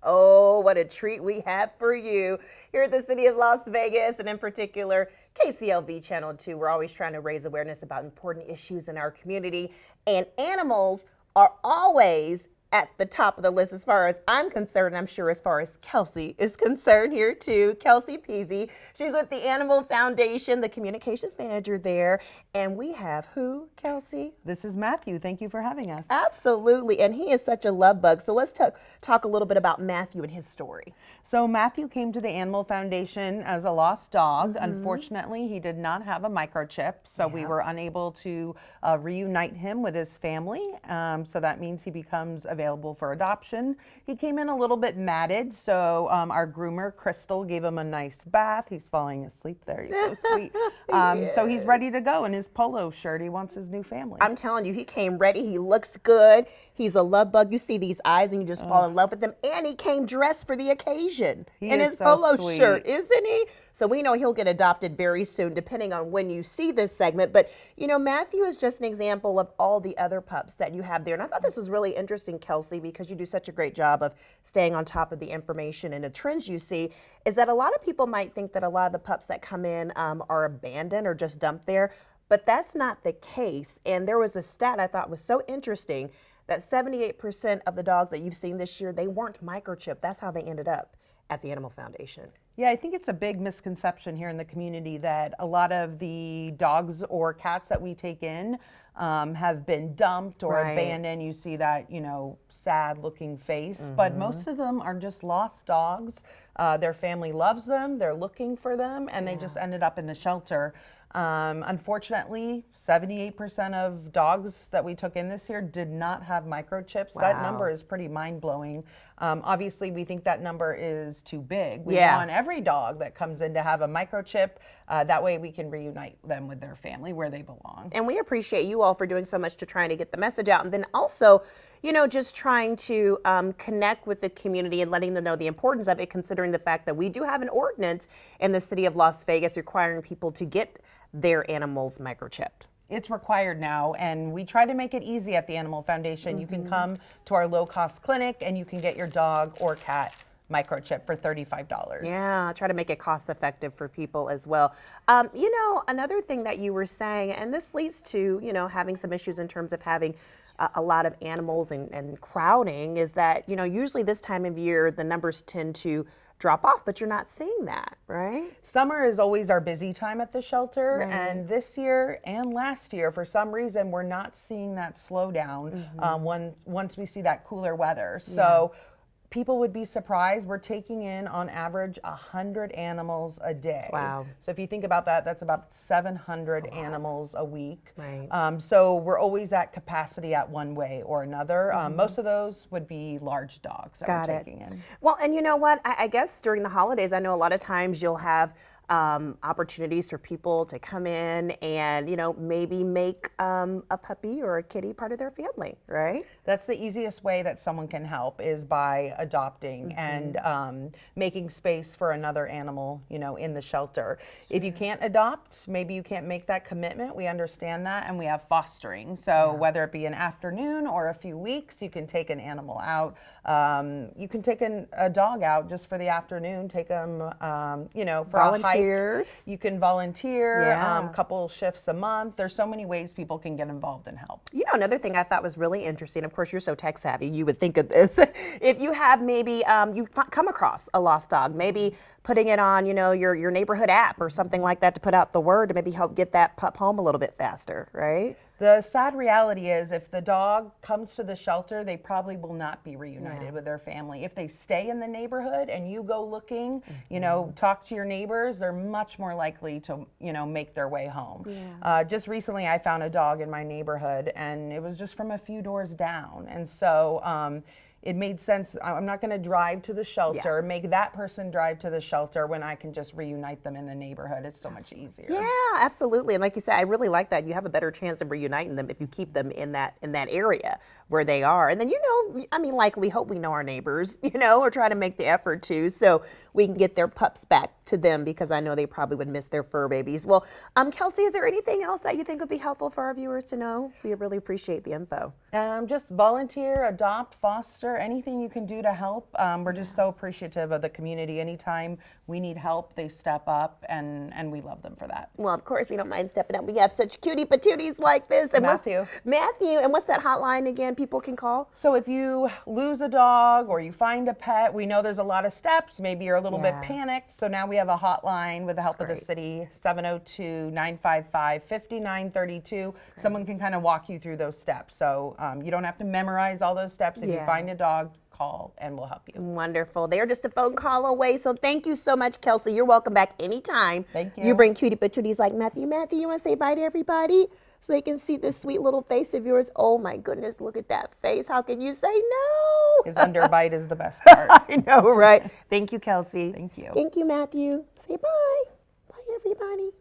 Oh, what a treat we have for you here at the City of Las Vegas, and in particular, KCLV Channel 2. We're always trying to raise awareness about important issues in our community, and animals are always at the top of the list as far as I'm concerned. I'm sure as far as Kelsey is concerned here too. Kelsey Peasy. She's with the Animal Foundation, the communications manager there. And we have who, Kelsey? This is Matthew. Thank you for having us. Absolutely. And he is such a love bug. So let's talk a little bit about Matthew and his story. So Matthew came to the Animal Foundation as a lost dog. Unfortunately, he did not have a microchip, so we were unable to reunite him with his family. So that means he becomes available for adoption. He came in a little bit matted, so our groomer, Crystal, gave him a nice bath. He's falling asleep there. He's so sweet. So he's ready to go in his polo shirt. He wants his new family. I'm telling you, he came ready. He looks good. He's a love bug. You see these eyes and you just fall in love with him. And he came dressed for the occasion in his polo shirt, isn't he? So we know he'll get adopted very soon, depending on when you see this segment. But, you know, Matthew is just an example of all the other pups that you have there. And I thought this was really interesting, Kelsey, because you do such a great job of staying on top of the information and the trends you see, is that a lot of people might think that a lot of the pups that come in are abandoned or just dumped there. But that's not the case. And there was a stat I thought was so interesting that 78% of the dogs that you've seen this year, they weren't microchipped. That's how they ended up at the Animal Foundation. Yeah, I think it's a big misconception here in the community that a lot of the dogs or cats that we take in have been dumped or abandoned. You see that, you know, sad looking face, but most of them are just lost dogs. Their family loves them, they're looking for them, and they just ended up in the shelter. Unfortunately, 78% of dogs that we took in this year did not have microchips. That number is pretty mind-blowing. Obviously, we think that number is too big. We want every dog that comes in to have a microchip. That way we can reunite them with their family where they belong. And we appreciate you all for doing so much to trying to get the message out. And then also, you know, just trying to connect with the community and letting them know the importance of it, considering the fact that we do have an ordinance in the city of Las Vegas requiring people to get their animals microchipped. It's required now, and we try to make it easy at the Animal Foundation. You can come to our low-cost clinic, and you can get your dog or cat microchip for $35. Yeah, try to make it cost effective for people as well. You know, another thing that you were saying, and this leads to, you know, having some issues in terms of having a lot of animals and crowding, is that, you know, usually this time of year, the numbers tend to drop off, but you're not seeing that, right? Summer is always our busy time at the shelter, and this year and last year, for some reason, we're not seeing that slowdown once we see that cooler weather. So people would be surprised. We're taking in, on average, 100 animals a day. Wow. So if you think about that, that's about 700 animals a week. Right. So we're always at capacity at one way or another. Most of those would be large dogs that we're taking in. Well, and you know what? I guess during the holidays, I know a lot of times you'll have opportunities for people to come in and, you know, maybe make a puppy or a kitty part of their family, right? That's the easiest way that someone can help, is by adopting and making space for another animal, you know, in the shelter. If you can't adopt, maybe you can't make that commitment. We understand that, and we have fostering. So whether it be an afternoon or a few weeks, you can take an animal out. You can take a dog out just for the afternoon. Take them, you know, for a hike. You can volunteer, couple shifts a month. There's so many ways people can get involved and help. You know, another thing I thought was really interesting, of course, you're so tech savvy, you would think of this. If you have maybe, you come across a lost dog, maybe putting it on, you know, your neighborhood app or something like that to put out the word to maybe help get that pup home a little bit faster, right? The sad reality is, if the dog comes to the shelter, they probably will not be reunited with their family. If they stay in the neighborhood and you go looking, you know, talk to your neighbors, they're much more likely to, you know, make their way home. Just recently, I found a dog in my neighborhood, and it was just from a few doors down. And so it made sense. I'm not going to drive to the shelter, make that person drive to the shelter when I can just reunite them in the neighborhood. It's so much easier. Yeah, absolutely. And like you said, I really like that. You have a better chance of reuniting them if you keep them in that area where they are. And then, you know, I mean, like, we hope we know our neighbors, you know, or try to make the effort to, so we can get their pups back to them because I know they probably would miss their fur babies. Well, Kelsey, is there anything else that you think would be helpful for our viewers to know? We really appreciate the info. Just volunteer, adopt, foster, anything you can do to help. We're just so appreciative of the community. Anytime we need help, they step up, and we love them for that. Well, of course, we don't mind stepping up. We have such cutie patooties like this. And Matthew. Matthew, and what's that hotline again people can call? So if you lose a dog or you find a pet, we know there's a lot of steps. Maybe you're a little bit panicked. So now we have a hotline with the help of the city, 702-955-5932. Someone can kind of walk you through those steps. So you don't have to memorize all those steps. If you find a dog, call and we'll help you. Wonderful. They're just a phone call away. So thank you so much, Kelsey. You're welcome back anytime. Thank you. You bring cutie patooties like Matthew. Matthew, you want to say bye to everybody so they can see this sweet little face of yours? Oh my goodness, look at that face. How can you say no? His underbite is the best part. I know, right? Thank you, Kelsey. Thank you. Thank you, Matthew. Say bye. Bye, everybody.